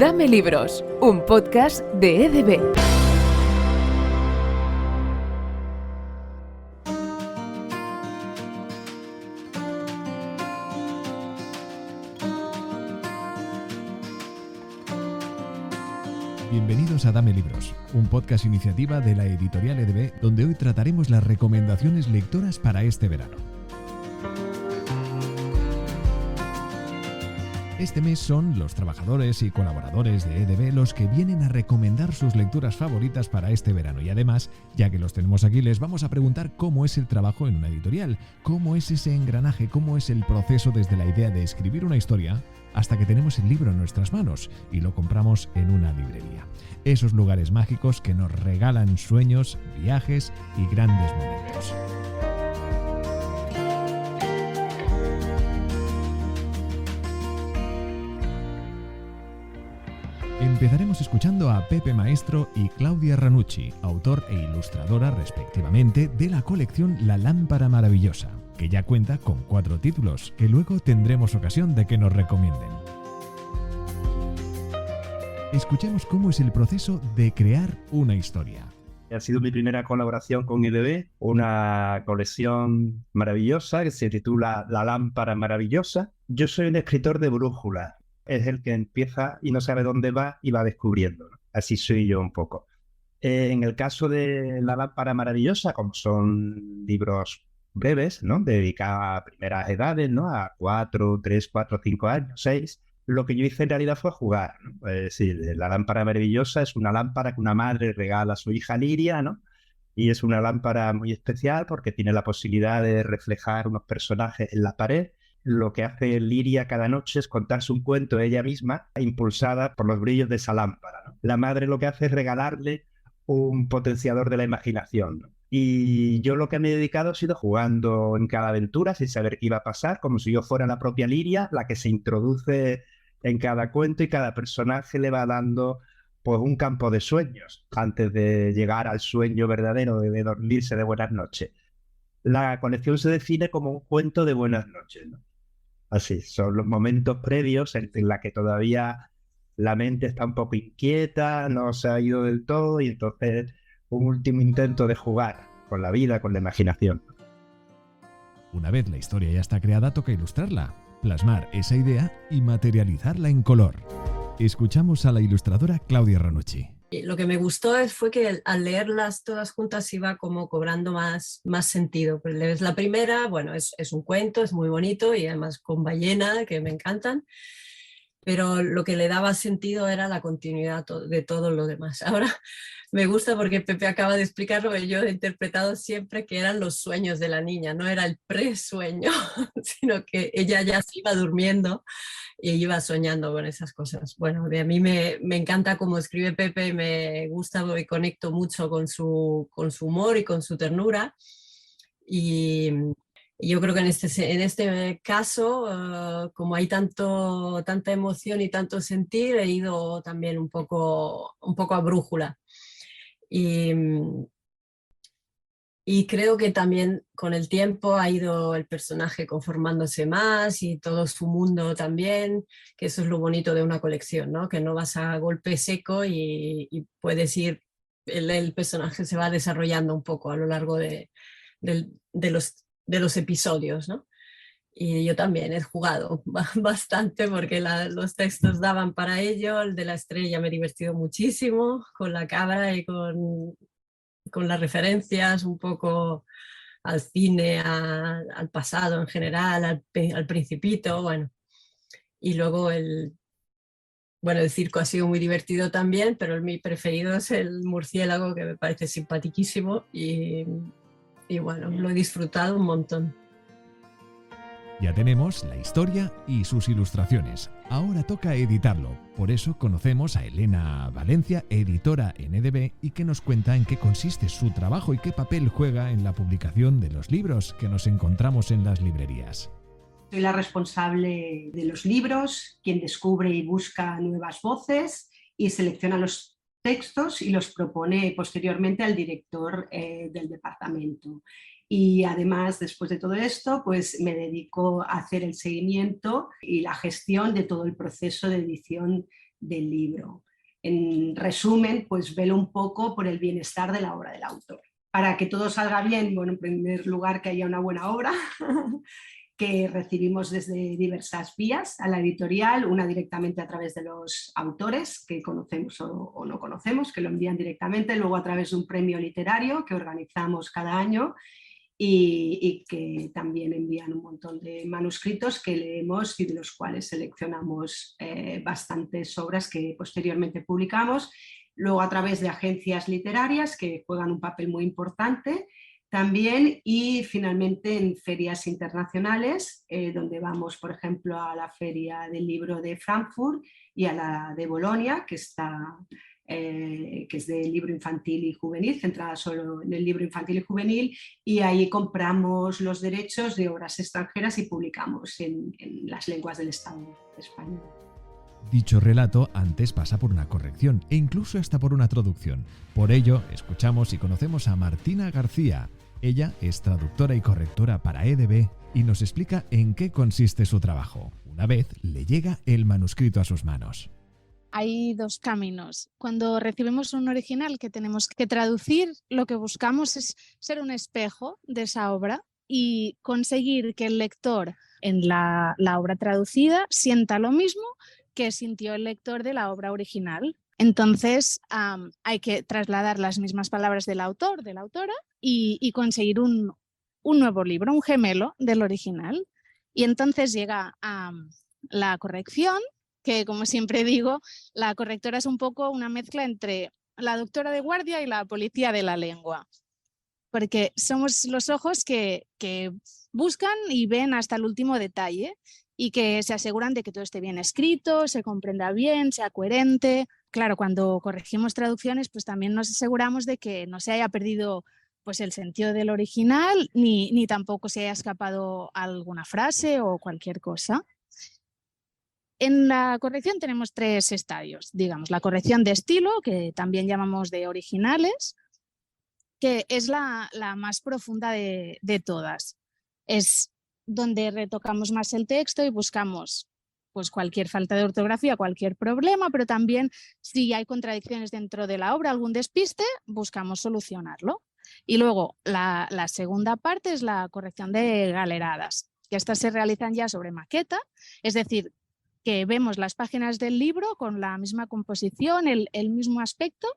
Dame Libros, un podcast de EDB. Bienvenidos a Dame Libros, un podcast iniciativa de la editorial EDB, donde hoy trataremos las recomendaciones lectoras para este verano. Este mes son los trabajadores y colaboradores de EDB los que vienen a recomendar sus lecturas favoritas para este verano y además, ya que los tenemos aquí, les vamos a preguntar cómo es el trabajo en una editorial, cómo es ese engranaje, cómo es el proceso desde la idea de escribir una historia hasta que tenemos el libro en nuestras manos y lo compramos en una librería. Esos lugares mágicos que nos regalan sueños, viajes y grandes momentos. Empezaremos escuchando a Pepe Maestro y Claudia Ranucci, autor e ilustradora respectivamente de la colección La Lámpara Maravillosa, que ya cuenta con 4 títulos, que luego tendremos ocasión de que nos recomienden. Escuchemos cómo es el proceso de crear una historia. Ha sido mi primera colaboración con EDB, una colección maravillosa que se titula La Lámpara Maravillosa. Yo soy un escritor de brújula. Es el que empieza y no sabe dónde va y va descubriendo, ¿no? Así soy yo un poco. En el caso de La Lámpara Maravillosa, como son libros breves, ¿no?, dedicados a primeras edades, ¿no?, a 4, 3, 4, 5 años, 6, lo que yo hice en realidad fue jugar, ¿no? Es decir, La Lámpara Maravillosa es una lámpara que una madre regala a su hija Liria, ¿no? Y es una lámpara muy especial porque tiene la posibilidad de reflejar unos personajes en la pared. Lo que hace Liria cada noche es contarse un cuento ella misma, impulsada por los brillos de esa lámpara, ¿no? La madre lo que hace es regalarle un potenciador de la imaginación, ¿no? Y yo lo que me he dedicado ha sido jugando en cada aventura sin saber qué iba a pasar, como si yo fuera la propia Liria, la que se introduce en cada cuento y cada personaje le va dando pues un campo de sueños antes de llegar al sueño verdadero de dormirse de buenas noches. La colección se define como un cuento de buenas noches, ¿no? Así, son los momentos previos en la que todavía la mente está un poco inquieta, no se ha ido del todo y entonces un último intento de jugar con la vida, con la imaginación. Una vez la historia ya está creada, toca ilustrarla, plasmar esa idea y materializarla en color. Escuchamos a la ilustradora Claudia Ranucci. Lo que me gustó fue que al leerlas todas juntas iba como cobrando más sentido. Pues lees la primera, bueno, es un cuento, es muy bonito y además con ballena, que me encantan, pero lo que le daba sentido era la continuidad de todo lo demás. Ahora me gusta porque Pepe acaba de explicar lo que yo he interpretado siempre, que eran los sueños de la niña, no era el presueño, sino que ella ya se iba durmiendo y iba soñando con esas cosas. Bueno, a mí me encanta cómo escribe Pepe, me gusta y conecto mucho con su humor y con su ternura. Y yo creo que en este caso, como hay tanta emoción y tanto sentir, he ido también un poco a brújula. Y creo que también con el tiempo ha ido el personaje conformándose más y todo su mundo también, que eso es lo bonito de una colección, ¿no? Que no vas a golpe seco y puedes ir, el personaje se va desarrollando un poco a lo largo de los episodios, ¿no? Y yo también he jugado bastante porque los textos daban para ello. El de la estrella me he divertido muchísimo con la cabra y con las referencias un poco al cine, al pasado en general, al Principito, bueno. Y luego el circo ha sido muy divertido también, pero mi preferido es el murciélago, que me parece simpaticísimo y bueno, lo he disfrutado un montón. Ya tenemos la historia y sus ilustraciones. Ahora toca editarlo. Por eso conocemos a Elena Valencia, editora en EDB, y que nos cuenta en qué consiste su trabajo y qué papel juega en la publicación de los libros que nos encontramos en las librerías. Soy la responsable de los libros, quien descubre y busca nuevas voces y selecciona los textos y los propone posteriormente al director del departamento. Y además, después de todo esto, pues me dedico a hacer el seguimiento y la gestión de todo el proceso de edición del libro. En resumen, pues velo un poco por el bienestar de la obra del autor. Para que todo salga bien, bueno, en primer lugar que haya una buena obra, que recibimos desde diversas vías a la editorial, una directamente a través de los autores que conocemos o no conocemos, que lo envían directamente, luego a través de un premio literario que organizamos cada año y que también envían un montón de manuscritos que leemos y de los cuales seleccionamos bastantes obras que posteriormente publicamos. Luego a través de agencias literarias que juegan un papel muy importante también, y finalmente en ferias internacionales, donde vamos, por ejemplo, a la Feria del Libro de Frankfurt y a la de Bolonia, que es de libro infantil y juvenil, centrada solo en el libro infantil y juvenil, y ahí compramos los derechos de obras extranjeras y publicamos en las lenguas del Estado español. Dicho relato antes pasa por una corrección e incluso hasta por una traducción. Por ello, escuchamos y conocemos a Martina García. Ella es traductora y correctora para EDB y nos explica en qué consiste su trabajo, una vez le llega el manuscrito a sus manos. Hay dos caminos. Cuando recibimos un original que tenemos que traducir, lo que buscamos es ser un espejo de esa obra y conseguir que el lector en la obra traducida sienta lo mismo que sintió el lector de la obra original. Entonces hay que trasladar las mismas palabras del autor, de la autora, y conseguir un nuevo libro, un gemelo del original. Y entonces llega a la corrección, que como siempre digo, la correctora es un poco una mezcla entre la doctora de guardia y la policía de la lengua. Porque somos los ojos que buscan y ven hasta el último detalle y que se aseguran de que todo esté bien escrito, se comprenda bien, sea coherente. Claro, cuando corregimos traducciones, pues también nos aseguramos de que no se haya perdido pues, el sentido del original, ni tampoco se haya escapado alguna frase o cualquier cosa. En la corrección tenemos 3 estadios, digamos, la corrección de estilo, que también llamamos de originales, que es la más profunda de todas. Es donde retocamos más el texto y buscamos pues, cualquier falta de ortografía, cualquier problema, pero también si hay contradicciones dentro de la obra, algún despiste, buscamos solucionarlo. Y luego la segunda parte es la corrección de galeradas, que estas se realizan ya sobre maqueta, es decir, que vemos las páginas del libro con la misma composición, el mismo aspecto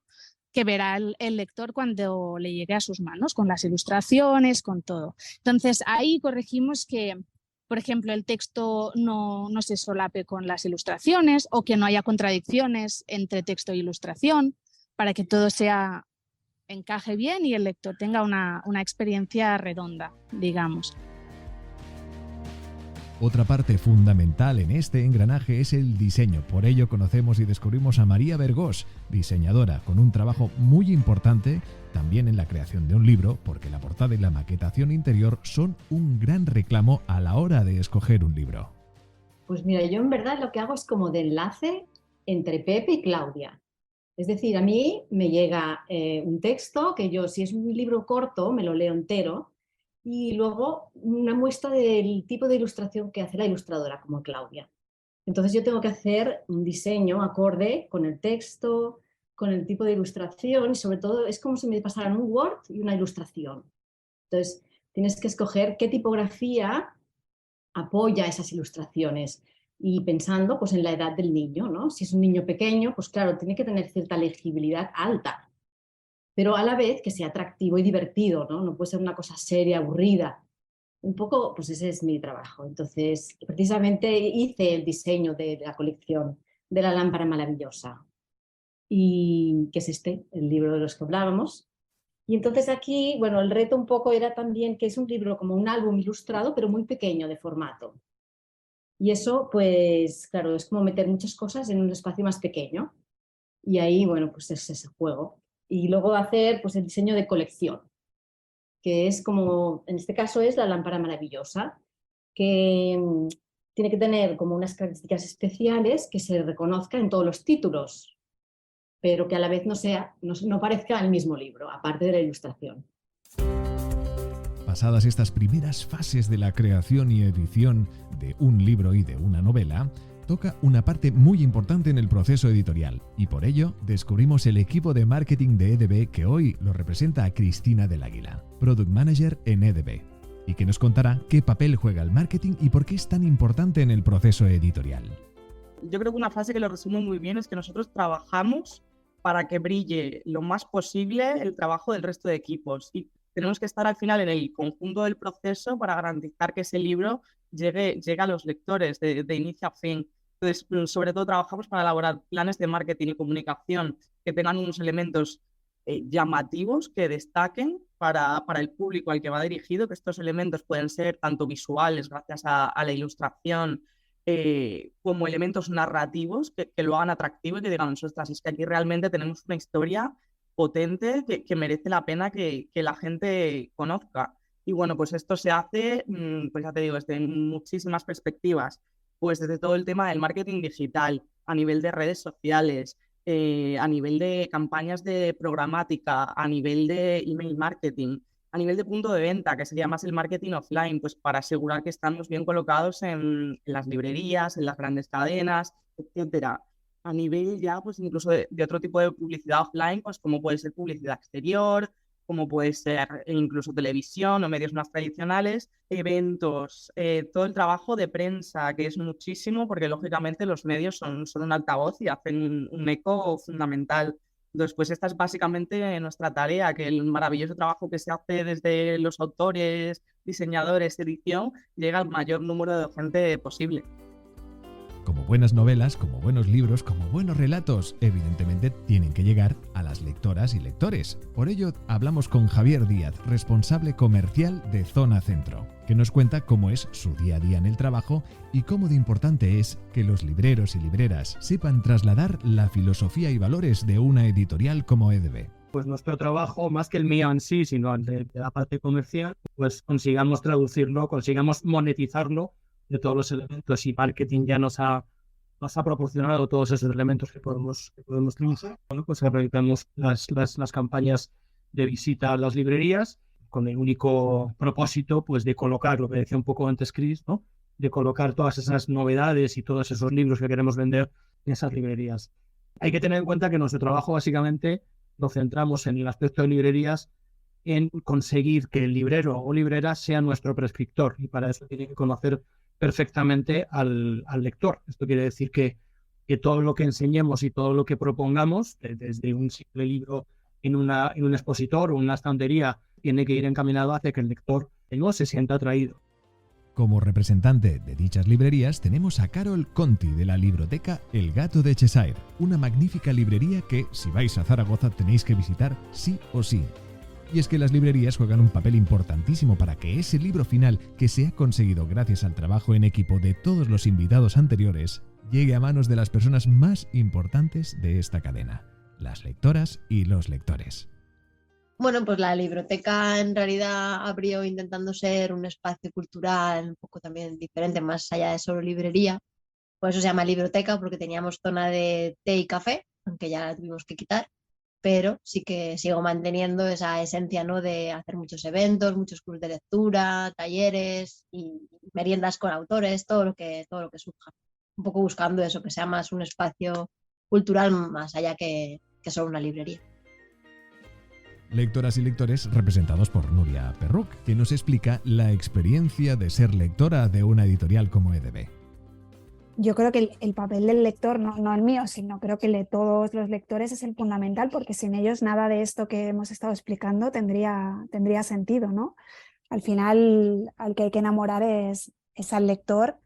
que verá el lector cuando le llegue a sus manos, con las ilustraciones, con todo. Entonces ahí corregimos que, por ejemplo, el texto no se solape con las ilustraciones o que no haya contradicciones entre texto e ilustración, para que todo encaje bien y el lector tenga una experiencia redonda, digamos. Otra parte fundamental en este engranaje es el diseño. Por ello conocemos y descubrimos a María Bergós, diseñadora, con un trabajo muy importante también en la creación de un libro, porque la portada y la maquetación interior son un gran reclamo a la hora de escoger un libro. Pues mira, yo en verdad lo que hago es como de enlace entre Pepe y Claudia. Es decir, a mí me llega un texto que yo, si es un libro corto, me lo leo entero, y luego una muestra del tipo de ilustración que hace la ilustradora, como Claudia. Entonces yo tengo que hacer un diseño acorde con el texto, con el tipo de ilustración, y sobre todo es como si me pasaran un Word y una ilustración. Entonces tienes que escoger qué tipografía apoya esas ilustraciones y pensando pues, en la edad del niño, ¿no? Si es un niño pequeño, pues claro, tiene que tener cierta legibilidad alta, pero a la vez que sea atractivo y divertido, ¿no? No puede ser una cosa seria, aburrida. Un poco, pues ese es mi trabajo. Entonces, precisamente hice el diseño de la colección de la lámpara maravillosa, y que es el libro de los que hablábamos. Y entonces aquí, bueno, el reto un poco era también que es un libro como un álbum ilustrado, pero muy pequeño de formato. Y eso, pues, claro, es como meter muchas cosas en un espacio más pequeño. Y ahí, bueno, pues es ese juego. Y luego hacer pues, el diseño de colección, que es como, en este caso es la lámpara maravillosa, que tiene que tener como unas características especiales que se reconozca en todos los títulos, pero que a la vez no parezca el mismo libro, aparte de la ilustración. Pasadas estas primeras fases de la creación y edición de un libro y de una novela, toca una parte muy importante en el proceso editorial y por ello descubrimos el equipo de marketing de EDB que hoy lo representa a Cristina del Águila, Product Manager en EDB, y que nos contará qué papel juega el marketing y por qué es tan importante en el proceso editorial. Yo creo que una frase que lo resume muy bien es que nosotros trabajamos para que brille lo más posible el trabajo del resto de equipos y tenemos que estar al final en el conjunto del proceso para garantizar que ese libro llegue a los lectores de inicio a fin. Entonces, sobre todo trabajamos para elaborar planes de marketing y comunicación que tengan unos elementos llamativos que destaquen para el público al que va dirigido, que estos elementos pueden ser tanto visuales gracias a la ilustración, como elementos narrativos que lo hagan atractivo y que digan, ostras, es que aquí realmente tenemos una historia potente que merece la pena que la gente conozca. Y bueno, pues esto se hace, pues ya te digo, desde muchísimas perspectivas, pues desde todo el tema del marketing digital, a nivel de redes sociales, a nivel de campañas de programática, a nivel de email marketing, a nivel de punto de venta, que sería más el marketing offline, pues para asegurar que estamos bien colocados en las librerías, en las grandes cadenas, etcétera. A nivel ya, pues incluso de otro tipo de publicidad offline, pues como puede ser publicidad exterior, como puede ser incluso televisión o medios más tradicionales, eventos, todo el trabajo de prensa, que es muchísimo, porque lógicamente los medios son un altavoz y hacen un eco fundamental. Entonces, pues esta es básicamente nuestra tarea, que el maravilloso trabajo que se hace desde los autores, diseñadores, edición, llega al mayor número de gente posible. Como buenas novelas, como buenos libros, como buenos relatos, evidentemente tienen que llegar a las lectoras y lectores. Por ello, hablamos con Javier Díaz, responsable comercial de Zona Centro, que nos cuenta cómo es su día a día en el trabajo y cómo de importante es que los libreros y libreras sepan trasladar la filosofía y valores de una editorial como EDB. Pues nuestro trabajo, más que el mío en sí, sino el de la parte comercial, pues consigamos traducirlo, consigamos monetizarlo de todos los elementos, y marketing ya nos ha proporcionado todos esos elementos que podemos trabajar. Bueno, pues realizamos las campañas de visita a las librerías con el único propósito pues de colocar, lo que decía un poco antes Chris, ¿no? De colocar todas esas novedades y todos esos libros que queremos vender en esas librerías. Hay que tener en cuenta que nuestro trabajo básicamente lo centramos en el aspecto de librerías, en conseguir que el librero o librera sea nuestro prescriptor, y para eso tiene que conocer perfectamente al lector. Esto quiere decir que todo lo que enseñemos y todo lo que propongamos, desde un simple libro en un expositor o una estantería, tiene que ir encaminado hacia que el lector no se sienta atraído. Como representante de dichas librerías tenemos a Carol Conti de la libroteca El Gato de Cheshire, una magnífica librería que, si vais a Zaragoza, tenéis que visitar sí o sí. Y es que las librerías juegan un papel importantísimo para que ese libro final, que se ha conseguido gracias al trabajo en equipo de todos los invitados anteriores, llegue a manos de las personas más importantes de esta cadena, las lectoras y los lectores. Bueno, pues la libroteca en realidad abrió intentando ser un espacio cultural un poco también diferente, más allá de solo librería. Por eso se llama libroteca, porque teníamos zona de té y café, aunque ya la tuvimos que quitar, pero sí que sigo manteniendo esa esencia, ¿no?, de hacer muchos eventos, muchos clubes de lectura, talleres y meriendas con autores, todo lo que surja. Un poco buscando eso, que sea más un espacio cultural más allá que solo una librería. Lectoras y lectores representados por Nuria Perruc, que nos explica la experiencia de ser lectora de una editorial como EDB. Yo creo que el papel del lector, no el mío, sino creo que el de todos los lectores es el fundamental, porque sin ellos nada de esto que hemos estado explicando tendría sentido, ¿no? Al final, al que hay que enamorar es al lector,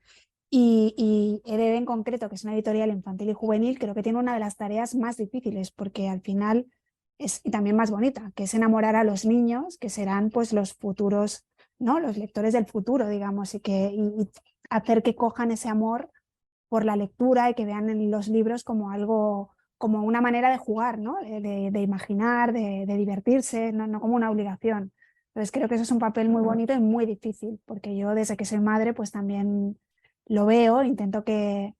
y EDB en concreto, que es una editorial infantil y juvenil, creo que tiene una de las tareas más difíciles, porque al final y también más bonita, que es enamorar a los niños, que serán pues los futuros, ¿no?, los lectores del futuro, digamos, y hacer que cojan ese amor por la lectura y que vean en los libros como algo, como una manera de jugar, ¿no?, de imaginar, de divertirse, no como una obligación. Entonces creo que eso es un papel muy bonito y muy difícil, porque yo desde que soy madre pues también lo veo, intento que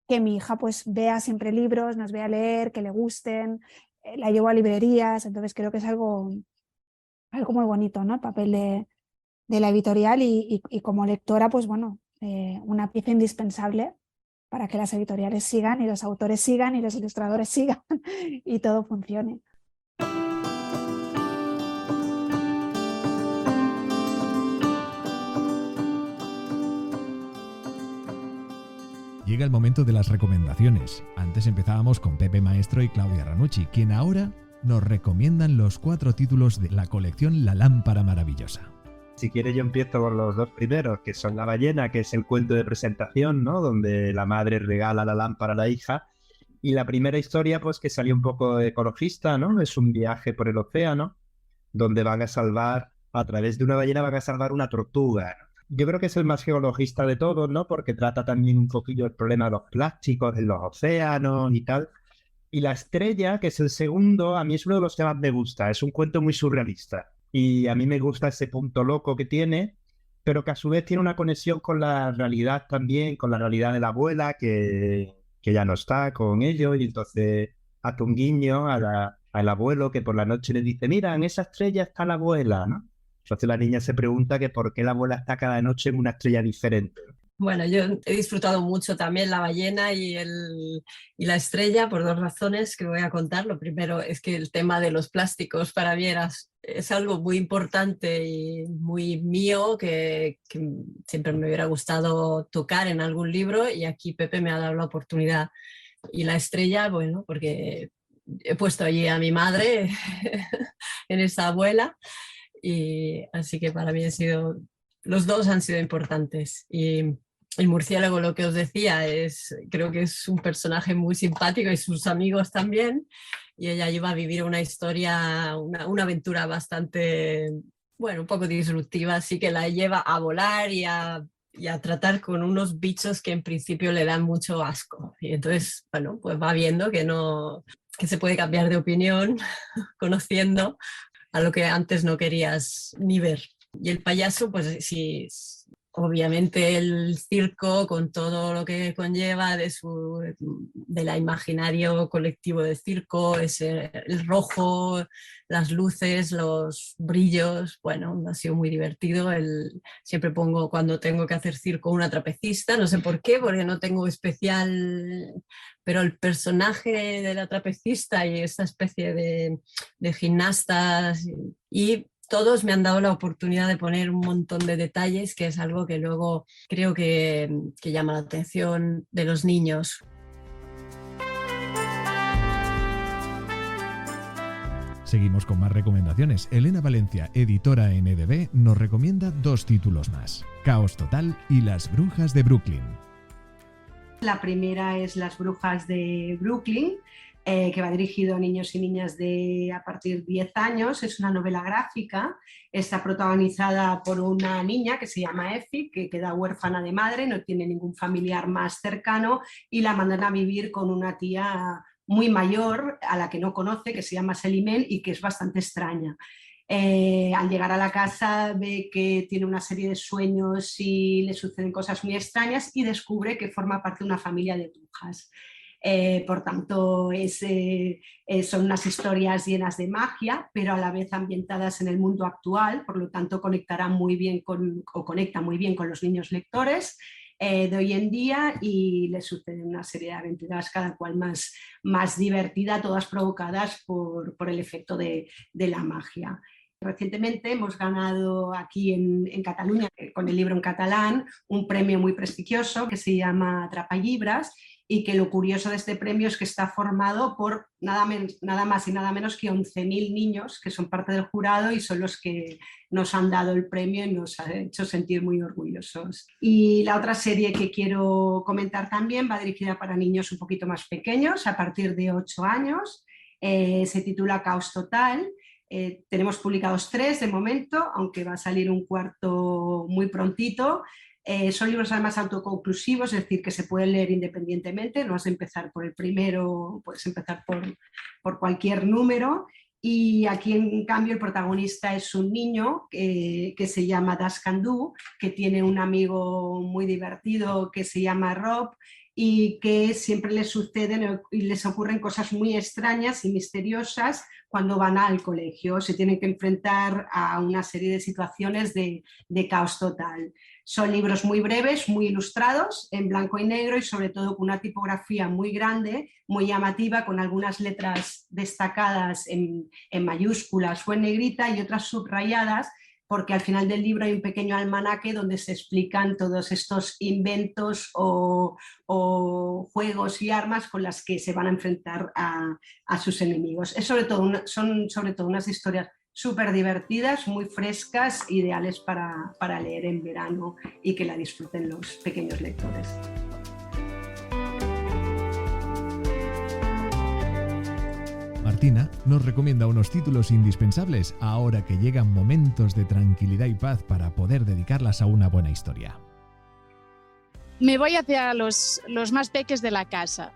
mi hija pues vea siempre libros, nos vea leer, que le gusten, la llevo a librerías, entonces creo que es algo muy bonito, ¿no?, el papel de la editorial, y como lectora pues bueno, una pieza indispensable para que las editoriales sigan y los autores sigan y los ilustradores sigan y todo funcione. Llega el momento de las recomendaciones. Antes empezábamos con Pepe Maestro y Claudia Ranucci, quien ahora nos recomiendan los 4 títulos de la colección La Lámpara Maravillosa. Si quieres yo empiezo por los 2 primeros, que son La Ballena, que es el cuento de presentación, ¿no? Donde la madre regala la lámpara a la hija. Y la primera historia, pues que salió un poco ecologista, ¿no? Es un viaje por el océano, donde van a salvar, a través de una ballena van a salvar una tortuga, ¿no? Yo creo que es el más geologista de todos, ¿no? Porque trata también un poquillo el problema de los plásticos en los océanos y tal. Y La Estrella, que es el segundo, a mí es uno de los que más me gusta. Es un cuento muy surrealista. Y a mí me gusta ese punto loco que tiene, pero que a su vez tiene una conexión con la realidad también, con la realidad de la abuela, que ya no está con ellos, y entonces hace un guiño al abuelo que por la noche le dice, mira, en esa estrella está la abuela, ¿no? Entonces la niña se pregunta que por qué la abuela está cada noche en una estrella diferente. Bueno, yo he disfrutado mucho también La Ballena y La Estrella por 2 razones que voy a contar. Lo primero es que el tema de los plásticos para mí es algo muy importante y muy mío que siempre me hubiera gustado tocar en algún libro, y aquí Pepe me ha dado la oportunidad. Y La Estrella, bueno, porque he puesto allí a mi madre en esa abuela, y así que para mí los 2 han sido importantes. Y el murciélago, lo que os decía, creo que es un personaje muy simpático, y sus amigos también, y ella lleva a vivir una historia, una aventura bastante, bueno, un poco disruptiva, así que la lleva a volar y a tratar con unos bichos que en principio le dan mucho asco. Y entonces, bueno, pues va viendo que se puede cambiar de opinión conociendo a lo que antes no querías ni ver. Y el payaso, pues sí, obviamente el circo con todo lo que conlleva de la imaginario colectivo del circo, el rojo, las luces, los brillos, bueno, ha sido muy divertido. Siempre pongo, cuando tengo que hacer circo, una trapecista, no sé por qué, porque no tengo especial, pero el personaje de la trapecista y esta especie de gimnastas y todos me han dado la oportunidad de poner un montón de detalles, que es algo que luego creo que llama la atención de los niños. Seguimos con más recomendaciones. Elena Valencia, editora en EDB, nos recomienda 2 títulos más: Caos Total y Las Brujas de Brooklyn. La primera es Las Brujas de Brooklyn, que va dirigido a niños y niñas a partir de 10 años. Es una novela gráfica, está protagonizada por una niña que se llama Effie, que queda huérfana de madre, no tiene ningún familiar más cercano, y la mandan a vivir con una tía muy mayor a la que no conoce, que se llama Selimel y que es bastante extraña. Al llegar a la casa ve que tiene una serie de sueños y le suceden cosas muy extrañas, y descubre que forma parte de una familia de brujas. Por tanto, son unas historias llenas de magia, pero a la vez ambientadas en el mundo actual, por lo tanto conecta muy bien con los niños lectores de hoy en día, y les suceden una serie de aventuras, cada cual más divertida, todas provocadas por el efecto de la magia. Recientemente hemos ganado aquí en Cataluña, con el libro en catalán, un premio muy prestigioso que se llama Atrapallibras, y que lo curioso de este premio es que está formado por nada más y nada menos que 11.000 niños que son parte del jurado, y son los que nos han dado el premio y nos ha hecho sentir muy orgullosos. Y la otra serie que quiero comentar también va dirigida para niños un poquito más pequeños, a partir de 8 años. Se titula Caos Total. Tenemos publicados 3 de momento, aunque va a salir un 4 muy prontito. Son libros además autoconclusivos, es decir, que se pueden leer independientemente, no has de empezar por el primero, puedes empezar por cualquier número. Y aquí en cambio el protagonista es un niño que se llama Daskandu, que tiene un amigo muy divertido que se llama Rob, y que siempre les suceden y les ocurren cosas muy extrañas y misteriosas cuando van al colegio. Se tienen que enfrentar a una serie de situaciones de caos total. Son libros muy breves, muy ilustrados, en blanco y negro y sobre todo con una tipografía muy grande, muy llamativa, con algunas letras destacadas en mayúsculas o en negrita y otras subrayadas, porque al final del libro hay un pequeño almanaque donde se explican todos estos inventos o juegos y armas con las que se van a enfrentar a sus enemigos. Son sobre todo unas historias súper divertidas, muy frescas, ideales para leer en verano y que la disfruten los pequeños lectores. Martina nos recomienda unos títulos indispensables ahora que llegan momentos de tranquilidad y paz para poder dedicarlas a una buena historia. Me voy hacia los más peques de la casa.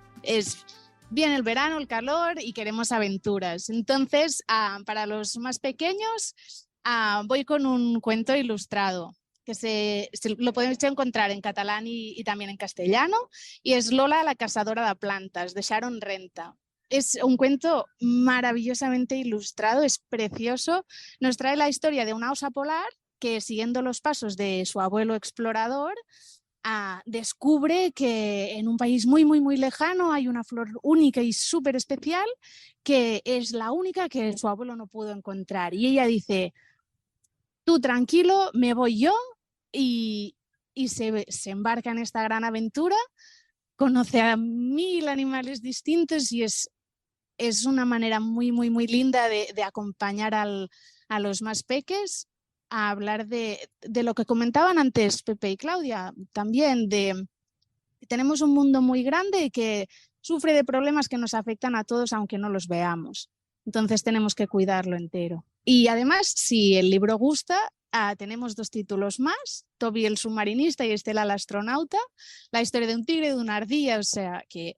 Viene el verano, el calor y queremos aventuras. Entonces, para los más pequeños, voy con un cuento ilustrado que lo podéis encontrar en catalán y también en castellano, y es Lola la cazadora de plantas, de Sharon Renta. Es un cuento maravillosamente ilustrado, es precioso. Nos trae la historia de una osa polar que, siguiendo los pasos de su abuelo explorador, descubre que en un país muy, muy, muy lejano hay una flor única y súper especial que es la única que su abuelo no pudo encontrar. Y ella dice, tú tranquilo, me voy yo, y se embarca en esta gran aventura, conoce a 1000 animales distintos y es una manera muy, muy, muy linda de acompañar a los más peques a hablar de lo que comentaban antes Pepe y Claudia, también tenemos un mundo muy grande que sufre de problemas que nos afectan a todos aunque no los veamos. Entonces tenemos que cuidarlo entero. Y además, si el libro gusta, tenemos 2 títulos más, Toby el submarinista y Estela la astronauta, la historia de un tigre y de una ardilla, o sea que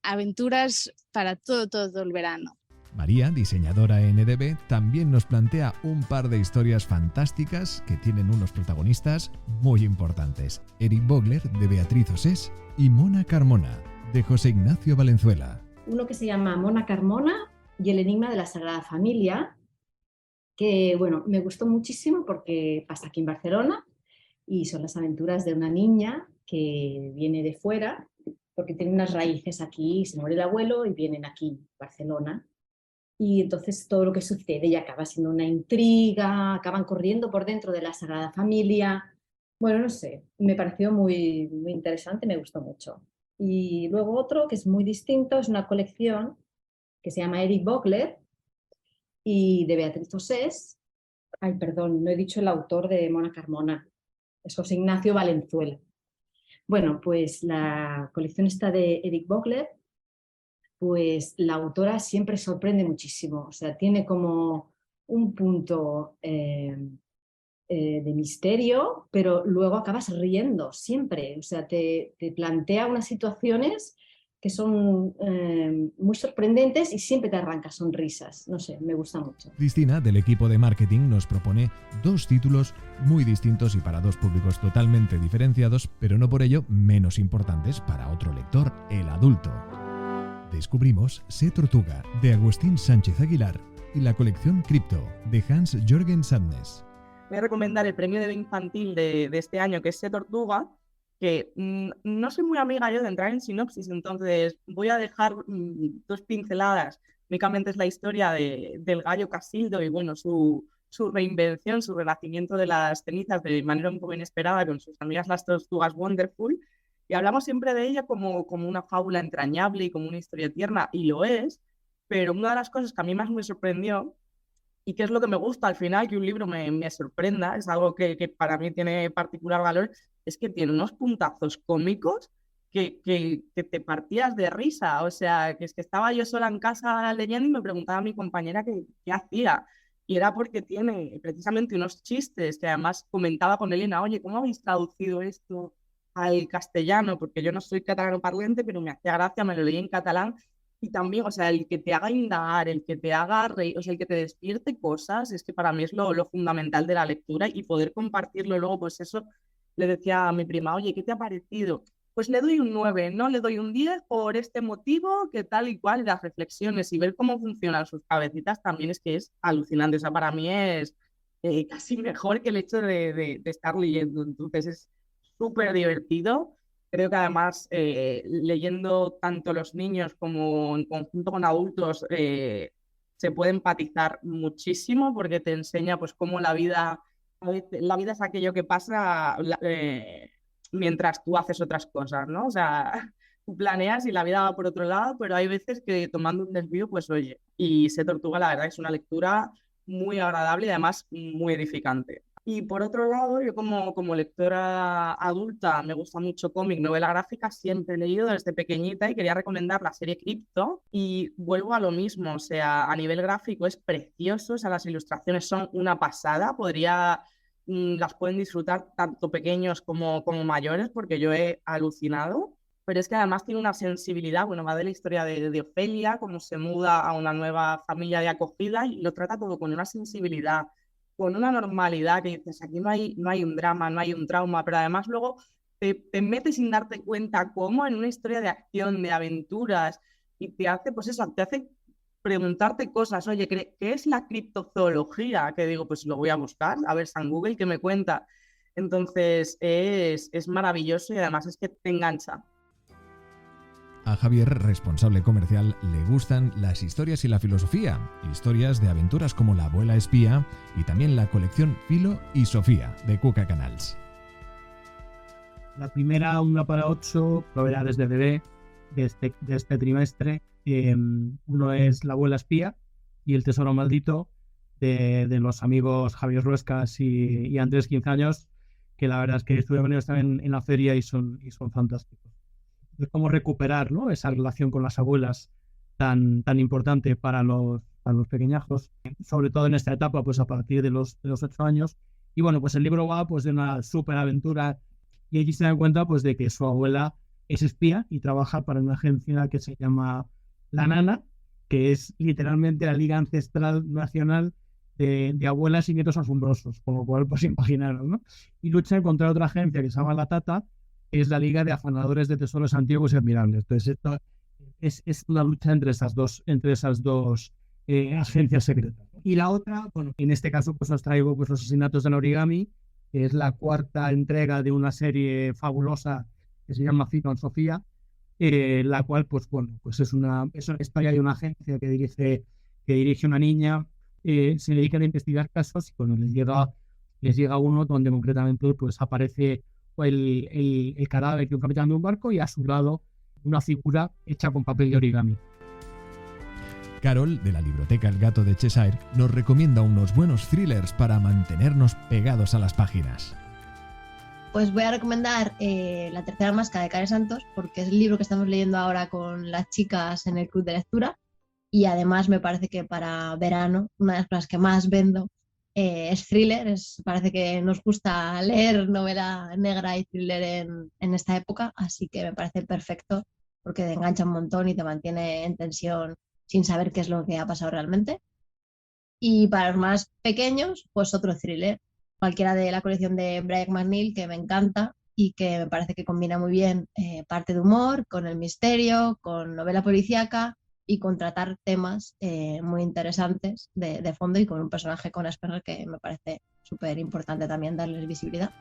aventuras para todo el verano. María, diseñadora en EDB, también nos plantea un par de historias fantásticas que tienen unos protagonistas muy importantes. Eric Bogler, de Beatriz Osés, y Mona Carmona, de José Ignacio Valenzuela. Uno que se llama Mona Carmona y el enigma de la Sagrada Familia, que bueno, me gustó muchísimo porque pasa aquí en Barcelona y son las aventuras de una niña que viene de fuera porque tiene unas raíces aquí, se muere el abuelo y vienen aquí, Barcelona. Y entonces todo lo que sucede y acaba siendo una intriga, acaban corriendo por dentro de la Sagrada Familia. Bueno, no sé, me pareció muy, muy interesante, me gustó mucho. Y luego otro que es muy distinto, es una colección que se llama Eric Bogler y de Beatriz Osés. Ay, perdón, no he dicho el autor de Mona Carmona, es José Ignacio Valenzuela. Bueno, pues la colección está de Eric Bogler. Pues la autora siempre sorprende muchísimo, o sea, tiene como un punto de misterio, pero luego acabas riendo siempre, o sea, te plantea unas situaciones que son muy sorprendentes y siempre te arranca sonrisas, no sé, me gusta mucho. Cristina, del equipo de marketing, nos propone 2 títulos muy distintos y para 2 públicos totalmente diferenciados, pero no por ello menos importantes para otro lector, el adulto. Descubrimos Sé Tortuga, de Agustín Sánchez Aguilar, y la colección Crypto, de Hans Jørgen Sandnes. Voy a recomendar el premio de infantil de este año, que es Sé Tortuga, que no soy muy amiga yo de entrar en sinopsis, entonces voy a dejar 2 pinceladas. Únicamente es la historia del gallo Casildo y bueno, su reinvención, su renacimiento de las cenizas de manera un poco inesperada con sus amigas las tortugas Wonderful. Y hablamos siempre de ella como una fábula entrañable y como una historia tierna, y lo es, pero una de las cosas que a mí más me sorprendió, y que es lo que me gusta al final, que un libro me sorprenda, es algo que para mí tiene particular valor, es que tiene unos puntazos cómicos que te partías de risa. O sea, que es que estaba yo sola en casa leyendo y me preguntaba a mi compañera qué hacía. Y era porque tiene precisamente unos chistes que además comentaba con Elena, oye, ¿cómo habéis traducido esto al castellano? Porque yo no soy catalano parlante, pero me hacía gracia, me lo leí en catalán. Y también, o sea, el que te haga indagar, el que te haga reír, o sea, el que te despierte cosas, es que para mí es lo fundamental de la lectura, y poder compartirlo luego, pues eso, le decía a mi prima, oye, ¿qué te ha parecido? Pues le doy un 9, no le doy un 10 por este motivo, que tal y cual, y las reflexiones y ver cómo funcionan sus cabecitas también es que es alucinante. O sea, para mí es casi mejor que el hecho de estar leyendo. Entonces es súper divertido. Creo que además leyendo tanto los niños como en conjunto con adultos se puede empatizar muchísimo porque te enseña pues cómo la vida es aquello que pasa mientras tú haces otras cosas, ¿no? O sea, tú planeas y la vida va por otro lado, pero hay veces que tomando un desvío, pues oye, y Se Tortuga la verdad es una lectura muy agradable y además muy edificante. Y por otro lado, yo como lectora adulta me gusta mucho cómic, novela gráfica, siempre he leído desde pequeñita y quería recomendar la serie Crypto y vuelvo a lo mismo, o sea, a nivel gráfico es precioso, o sea, las ilustraciones son una pasada, las pueden disfrutar tanto pequeños como mayores porque yo he alucinado, pero es que además tiene una sensibilidad, bueno, va de la historia de Ofelia, cómo se muda a una nueva familia de acogida y lo trata todo con una sensibilidad, con una normalidad que dices, aquí no hay un drama, no hay un trauma, pero además luego te metes sin darte cuenta cómo en una historia de acción, de aventuras, y te hace, pues eso, te hace preguntarte cosas, oye, ¿qué es la criptozoología? Que digo, pues lo voy a buscar, a ver San Google qué me cuenta. Entonces es maravilloso y además es que te engancha. A Javier, responsable comercial, le gustan las historias y la filosofía, historias de aventuras como La abuela espía y también la colección Filo y Sofía de Cuca Canals. La primera, una para 8, novedades de bebé de este trimestre. Uno es La abuela espía y El tesoro maldito de los amigos Javier Ruescas y Andrés 15 años, que la verdad es que estuve con ellos también en la feria y son fantásticos. De cómo recuperar, ¿no?, esa relación con las abuelas tan importante para los pequeñajos, sobre todo en esta etapa, pues a partir de los 8 años. Y bueno, pues el libro va pues de una súper aventura y allí se dan cuenta pues de que su abuela es espía y trabaja para una agencia que se llama La Nana, que es literalmente la Liga Ancestral Nacional de abuelas y nietos asombrosos, con lo cual pues imaginaros, ¿no? Y lucha contra otra agencia que se llama La Tata, que es la Liga de Afanadores de Tesoros Antiguos y Admirables. Entonces esto es una lucha entre esas dos agencias secretas. Y la otra, bueno, en este caso pues os traigo pues Los asesinatos del origami, que es la cuarta entrega de una serie fabulosa que se llama Filo y Sofía, la cual pues bueno, pues es una historia de una agencia que dirige una niña, se dedican a investigar casos y cuando les llega uno donde concretamente pues aparece el cadáver de un capitán de un barco y a su lado una figura hecha con papel de origami. Carol, de la libroteca El gato de Cheshire, nos recomienda unos buenos thrillers para mantenernos pegados a las páginas. Pues voy a recomendar La tercera máscara de Karen Santos, porque es el libro que estamos leyendo ahora con las chicas en el club de lectura y además me parece que para verano, una de las cosas que más vendo es thriller, parece que nos gusta leer novela negra y thriller en esta época, así que me parece perfecto porque te engancha un montón y te mantiene en tensión sin saber qué es lo que ha pasado realmente. Y para los más pequeños, pues otro thriller, cualquiera de la colección de Brian McNeill, que me encanta y que me parece que combina muy bien parte de humor con el misterio, con novela policíaca y con tratar temas muy interesantes de fondo y con un personaje con Asperger que me parece súper importante también darles visibilidad.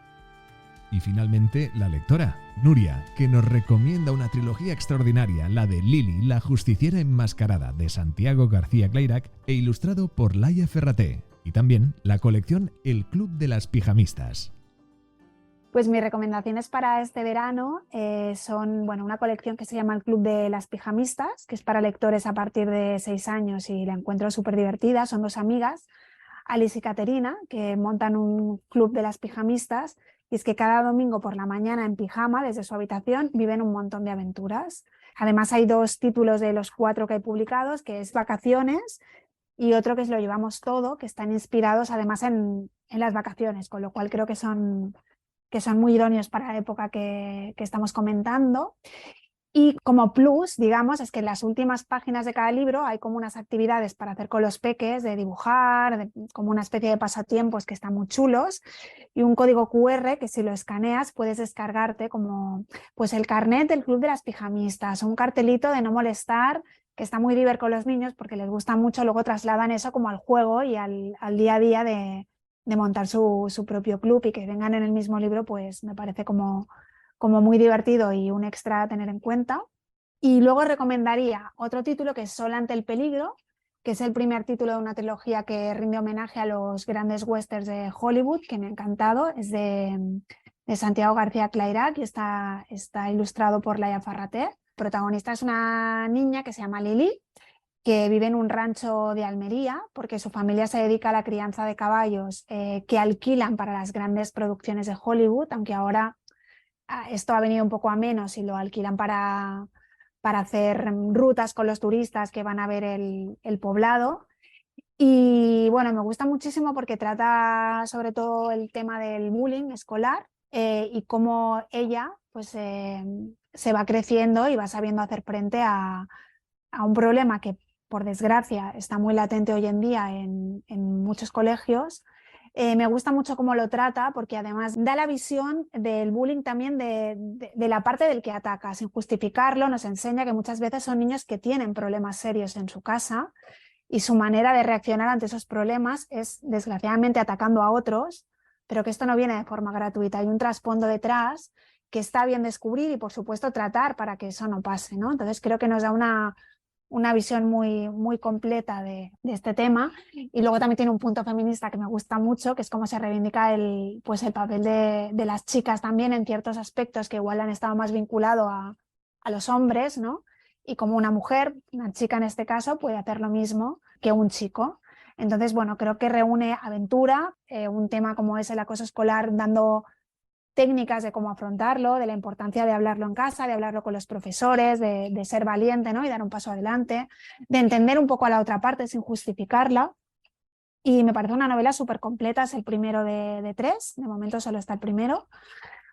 Y finalmente, la lectora, Nuria, que nos recomienda una trilogía extraordinaria, la de Lili, la justiciera enmascarada, de Santiago García Clairac e ilustrado por Laia Ferraté. Y también la colección El Club de las Pijamistas. Pues mis recomendaciones para este verano son una colección que se llama El Club de las Pijamistas, que es para lectores a partir de 6 años y la encuentro súper divertida. Son 2 amigas, Alice y Caterina, que montan un club de las pijamistas y es que cada domingo por la mañana en pijama, desde su habitación, viven un montón de aventuras. Además hay 2 títulos de los 4 que hay publicados, que es Vacaciones y otro que es Lo llevamos todo, que están inspirados además en las vacaciones, con lo cual creo que son muy idóneos para la época que estamos comentando. Y como plus, digamos, es que en las últimas páginas de cada libro hay como unas actividades para hacer con los peques, de dibujar, como una especie de pasatiempos que están muy chulos, y un código QR que si lo escaneas puedes descargarte como pues el carnet del Club de las Pijamistas, un cartelito de no molestar, que está muy divertido con los niños porque les gusta mucho, luego trasladan eso como al juego y al día a día de montar su propio club y que vengan en el mismo libro, pues me parece como muy divertido y un extra a tener en cuenta. Y luego recomendaría otro título que es Sol ante el peligro, que es el primer título de una trilogía que rinde homenaje a los grandes westerns de Hollywood, que me ha encantado. Es de Santiago García Clairac y está ilustrado por Laia Ferrater. El protagonista es una niña que se llama Lili, que vive en un rancho de Almería porque su familia se dedica a la crianza de caballos que alquilan para las grandes producciones de Hollywood, aunque ahora esto ha venido un poco a menos y lo alquilan para hacer rutas con los turistas que van a ver el poblado. Y bueno, me gusta muchísimo porque trata sobre todo el tema del bullying escolar y cómo ella pues, se va creciendo y va sabiendo hacer frente a un problema que, por desgracia, está muy latente hoy en día en muchos colegios. Me gusta mucho cómo lo trata porque además da la visión del bullying también de la parte del que ataca, sin justificarlo. Nos enseña que muchas veces son niños que tienen problemas serios en su casa y su manera de reaccionar ante esos problemas es desgraciadamente atacando a otros, pero que esto no viene de forma gratuita. Hay un trasfondo detrás que está bien descubrir y por supuesto tratar para que eso no pase, ¿no? Entonces creo que nos da una visión muy, muy completa de este tema, y luego también tiene un punto feminista que me gusta mucho, que es cómo se reivindica el papel de las chicas también en ciertos aspectos que igual han estado más vinculados a los hombres, ¿no? Y como una mujer, una chica en este caso, puede hacer lo mismo que un chico. Entonces, bueno, creo que reúne aventura, un tema como es el acoso escolar, dando técnicas de cómo afrontarlo, de la importancia de hablarlo en casa, de hablarlo con los profesores, de ser valiente, ¿no? Y dar un paso adelante, de entender un poco a la otra parte sin justificarla. Y me parece una novela súper completa, es el primero de 3, de momento solo está el primero,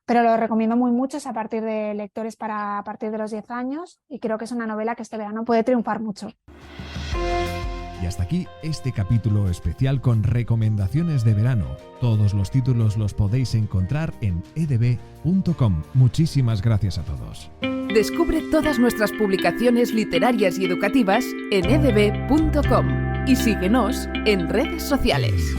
pero lo recomiendo muy mucho, es a partir de lectores a partir de los 10 años y creo que es una novela que este verano puede triunfar mucho. Y hasta aquí este capítulo especial con recomendaciones de verano. Todos los títulos los podéis encontrar en edb.com. Muchísimas gracias a todos. Descubre todas nuestras publicaciones literarias y educativas en edb.com y síguenos en redes sociales.